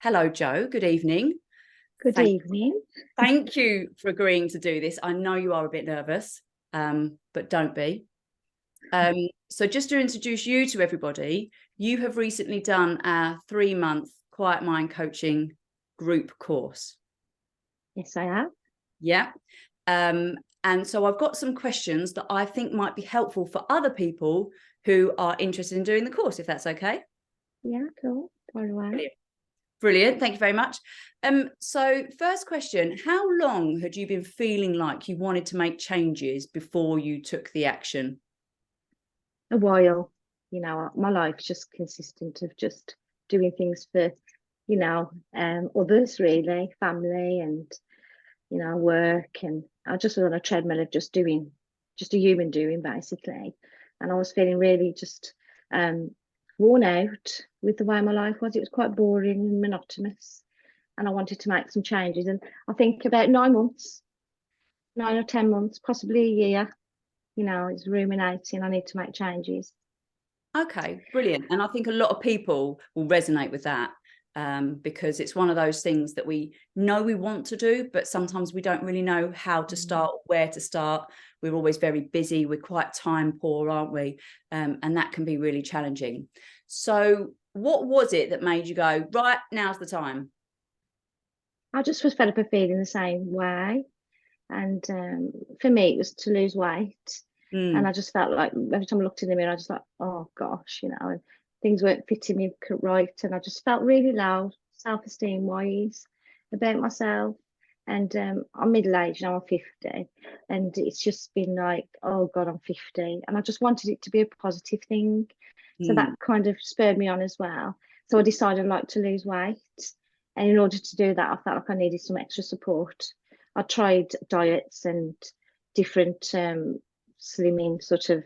Hello, Joe. Good evening. Good Thank, evening. thank you for agreeing to do this. I know you are a bit nervous, but don't be. So just to introduce you to everybody, you have recently done our 3-month Quiet Mind Coaching group course. Yes, I have. Yeah. And so I've got some questions that I think might be helpful for other people who are interested in doing the course, if that's okay. Yeah, cool. By the way. Brilliant. Brilliant. Thank you very much. So first question, how long had you been feeling like you wanted to make changes before you took the action? A while. My life's just consistent of just doing things for, others really, family and, work. And I just was on a treadmill of just a human doing basically. And I was feeling really just worn out with the way my life was. It was quite boring and monotonous. And I wanted to make some changes. And I think about 9 months, 9 or 10 months, possibly a year, it's ruminating. I need to make changes. Okay, brilliant. And I think a lot of people will resonate with that because it's one of those things that we know we want to do, but sometimes we don't really know how to start, where to start. We're always very busy. We're quite time poor, aren't we? And that can be really challenging. So what was it that made you go, right, now's the time? I just was fed up of feeling the same way. And for me, it was to lose weight. And I just felt like every time I looked in the mirror, I just like, oh gosh, and things weren't fitting me right. And I just felt really low, self-esteem wise about myself. And I'm middle-aged now, I'm 50. And it's just been like, oh God, I'm 50. And I just wanted it to be a positive thing. So that kind of spurred me on as well. So I decided I'd like to lose weight. And in order to do that, I felt like I needed some extra support. I tried diets and different slimming sort of,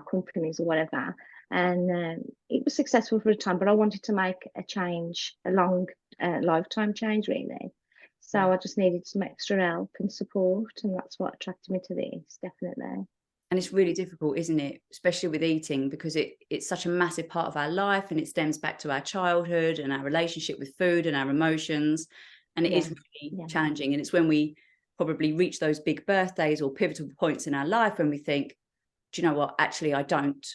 companies or whatever. And it was successful for a time, but I wanted to make a change, a long lifetime change, really. So I just needed some extra help and support. And that's what attracted me to this, definitely. And it's really difficult, isn't it? Especially with eating, because it's such a massive part of our life and it stems back to our childhood and our relationship with food and our emotions. And it is really challenging. And it's when we probably reach those big birthdays or pivotal points in our life when we think, do you know what, actually, I don't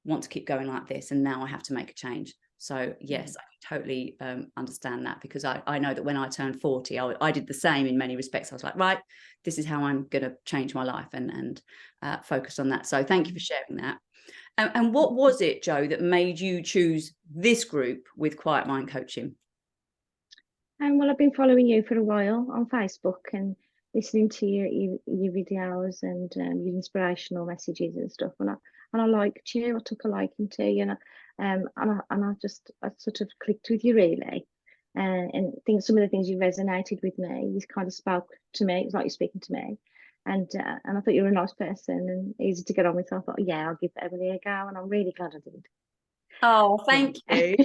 want to keep going like this. And now I have to make a change. So yes, I totally understand that, because I know that when I turned 40, I did the same in many respects. I was like, right, this is how I'm going to change my life and focus on that. So thank you for sharing that. And what was it, Joe, that made you choose this group with Quiet Mind Coaching? Well, I've been following you for a while on Facebook and listening to your videos and your inspirational messages and stuff. And I liked you. I took a liking to you, and I sort of clicked with you really. And think some of the things you resonated with me. You kind of spoke to me. It's like you're speaking to me. And I thought you were a nice person and easy to get on with. So I thought, yeah, I'll give Emily a go, and I'm really glad I did. Oh, thank you.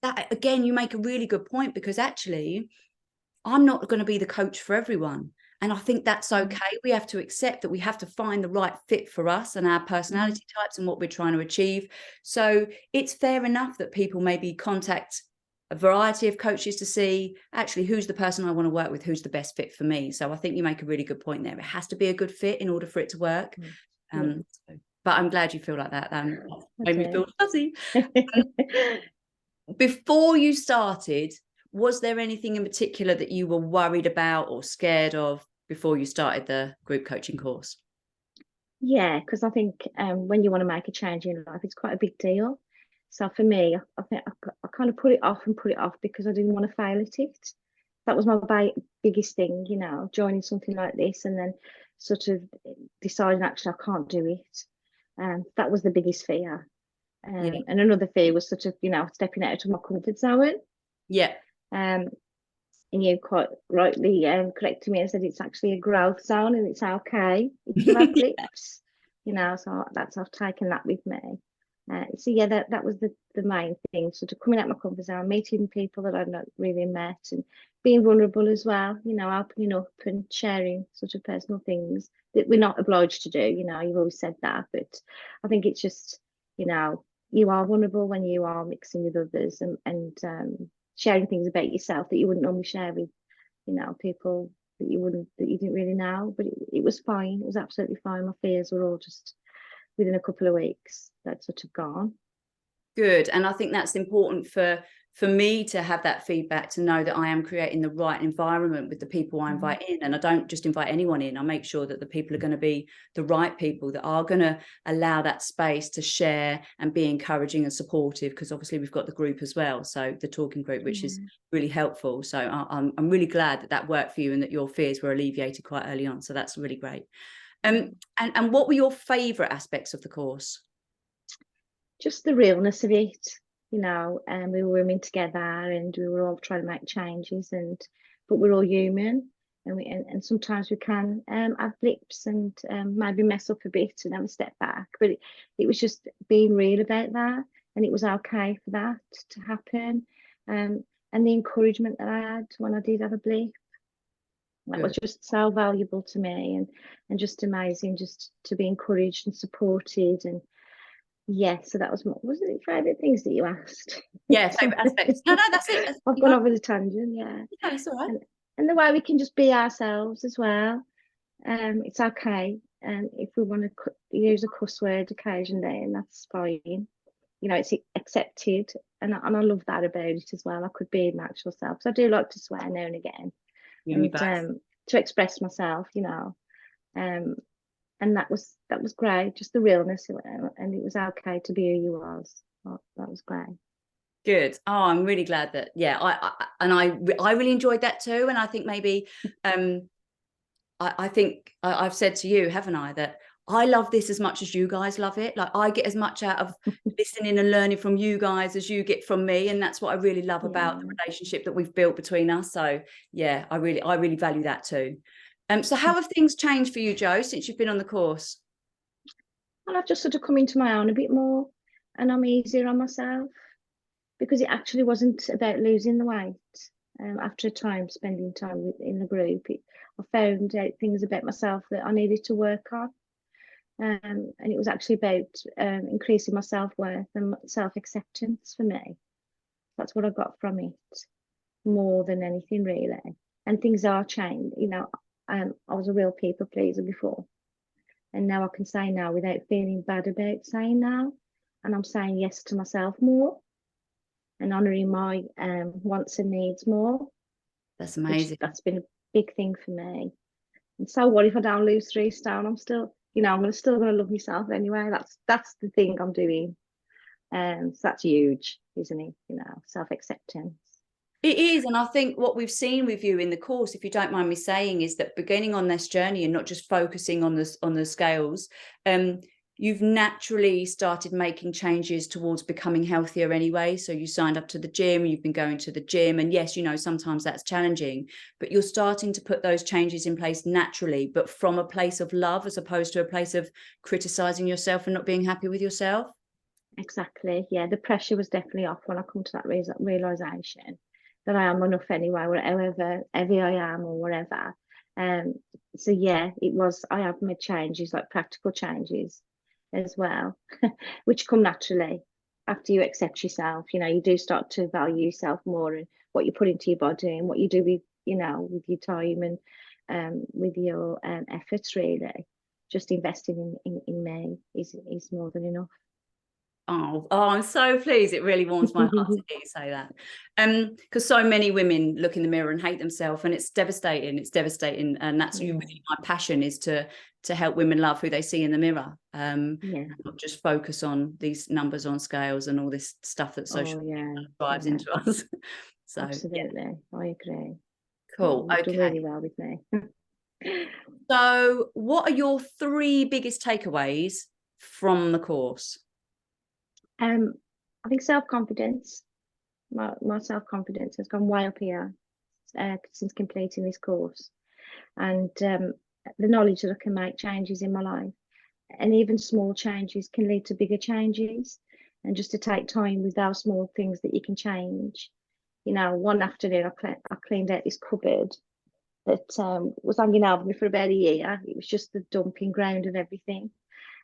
That, again, you make a really good point, because actually I'm not going to be the coach for everyone. And I think that's okay. We have to accept that we have to find the right fit for us and our personality types and what we're trying to achieve. So it's fair enough that people maybe contact a variety of coaches to see actually who's the person I want to work with, who's the best fit for me. So I think you make a really good point there. It has to be a good fit in order for it to work. But I'm glad you feel like that. Made me feel fuzzy. Before you started, was there anything in particular that you were worried about or scared of before you started the group coaching course? Yeah, because I think when you want to make a change in life, it's quite a big deal. So for me, I think I kind of put it off because I didn't want to fail at it. That was my biggest thing, joining something like this and then sort of deciding actually I can't do it. That was the biggest fear. And another fear was sort of, stepping out of my comfort zone. Yeah. And you quite rightly corrected me and said it's actually a growth zone and it's okay. It's to have blips, so I've taken that with me. So yeah, that was the main thing, sort of coming out my comfort zone, meeting people that I've not really met and being vulnerable as well, opening up and sharing sort of personal things that we're not obliged to do. You've always said that, but I think it's just, you are vulnerable when you are mixing with others and sharing things about yourself that you wouldn't normally share with, people that you didn't really know. But it was fine. It was absolutely fine. My fears were all just within a couple of weeks, that sort of gone. Good. And I think that's important for me to have that feedback, to know that I am creating the right environment with the people I invite in. And I don't just invite anyone in. I make sure that the people are going to be the right people, that are going to allow that space to share and be encouraging and supportive, because obviously we've got the group as well, so the talking group, which is really helpful. So I'm really glad that worked for you and that your fears were alleviated quite early on. So that's really great. And what were your favorite aspects of the course? Just the realness of it, and we were women together, and we were all trying to make changes, but we're all human, and sometimes we can have blips and maybe mess up a bit and have a step back. But it was just being real about that, and it was okay for that to happen. And the encouragement that I had when I did have a blip, that was just so valuable to me, and just amazing, just to be encouraged and supported. And so that was it favourite things that you asked? Yeah, favourite aspects. No, that's it. I've gone over the tangent, yeah. No, it's all right. And the way we can just be ourselves as well. It's okay. And if we want to use a cuss word occasionally, and that's fine. It's accepted. And I love that about it as well. I could be my actual self. So I do like to swear now and again. And to express myself, and that was great, just the realness, and it was okay to be who you was. That was great. Good. Oh, I'm really glad that, I really enjoyed that too. And I think maybe I think I've said to you, haven't I, that I love this as much as you guys love it. Like, I get as much out of listening and learning from you guys as you get from me, and that's what I really love about the relationship that we've built between us. So yeah, I really value that too. So how have things changed for you, Jo, since you've been on the course? Well, I've just sort of come into my own a bit more, and I'm easier on myself, because it actually wasn't about losing the weight. After a time spending time in the group, I found out things about myself that I needed to work on. And it was actually about increasing my self-worth and self-acceptance for me. That's what I got from it, more than anything, really. And things are changed. I was a real people pleaser before, and now I can say no without feeling bad about saying no. And I'm saying yes to myself more, and honouring my wants and needs more. That's amazing. That's been a big thing for me. And so what if I don't lose 3 stone? I'm still, I'm still going to love myself anyway. That's the thing I'm doing. So that's huge, isn't it? Self-acceptance. It is. And I think what we've seen with you in the course, if you don't mind me saying, is that beginning on this journey and not just focusing on the scales, you've naturally started making changes towards becoming healthier anyway. So you signed up to the gym, you've been going to the gym, and yes, sometimes that's challenging, but you're starting to put those changes in place naturally, but from a place of love, as opposed to a place of criticizing yourself and not being happy with yourself. Exactly. Yeah, the pressure was definitely off when I come to that realization that I am enough anyway, however heavy I am or whatever. So yeah, it was. I have made changes, like practical changes as well, which come naturally after you accept yourself. You do start to value yourself more, and what you put into your body and what you do with with your time and with your efforts. Really, just investing in me is more than enough. Oh, I'm so pleased. It really warms my heart to hear you say that. Because so many women look in the mirror and hate themselves, and it's devastating. It's devastating. And that's really my passion, is to help women love who they see in the mirror. Not just focus on these numbers on scales and all this stuff that social media drives into us. So absolutely, I agree. Cool. You've done really well with me. So what are your 3 biggest takeaways from the course? I think self-confidence. My self-confidence has gone way up here since completing this course, and the knowledge that I can make changes in my life, and even small changes can lead to bigger changes, and just to take time with those small things that you can change. One afternoon I cleaned out this cupboard that was hanging over me for about a year. It was just the dumping ground of everything,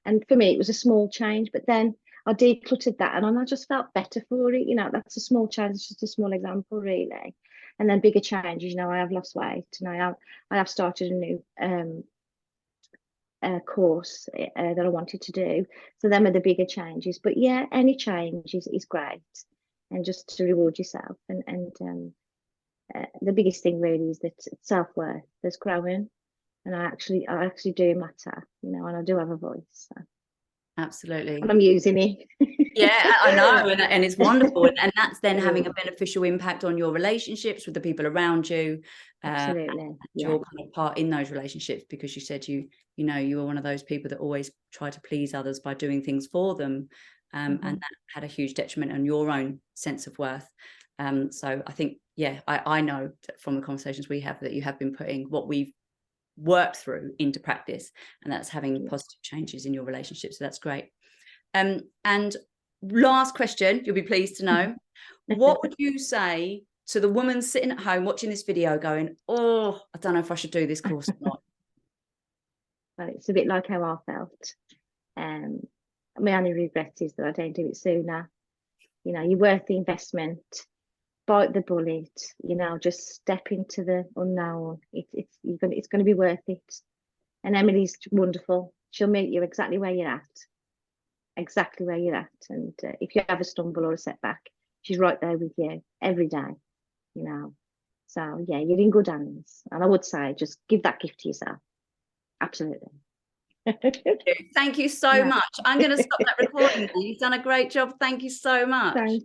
and for me it was a small change, but then I decluttered that, and I just felt better for it. You know, that's a small change. It's just a small example, really. And then bigger changes. You know, I have lost weight, and I have started a new course that I wanted to do. So them are the bigger changes. But yeah, any change is great, and just to reward yourself. And the biggest thing really is that self-worth. There's growing, and I actually do matter. You know, and I do have a voice. So. Absolutely. And I'm using it. Yeah, I know, and it's wonderful, and that's then having a beneficial impact on your relationships with the people around you. Absolutely, your kind of part in those relationships, because you said you know, you were one of those people that always try to please others by doing things for them, and that had a huge detriment on your own sense of worth. So I think, yeah, I know from the conversations we have that you have been putting what we've worked through into practice, and that's having positive changes in your relationship. So that's great. And last question, you'll be pleased to know, what would you say to the woman sitting at home watching this video going, oh, I don't know if I should do this course or not? Well, it's a bit like how I felt. My only regret is that I don't do it sooner. You know, you're worth the investment. Bite the bullet. You know, just step into the unknown. It's going to be worth it. And Emily's wonderful. She'll meet you exactly where you're at. Exactly where you're at. And if you have a stumble or a setback, she's right there with you every day. You know. So yeah, you're in good hands. And I would say just give that gift to yourself. Absolutely. Thank you so much. I'm going to stop that recording now. You've done a great job. Thank you so much. Thank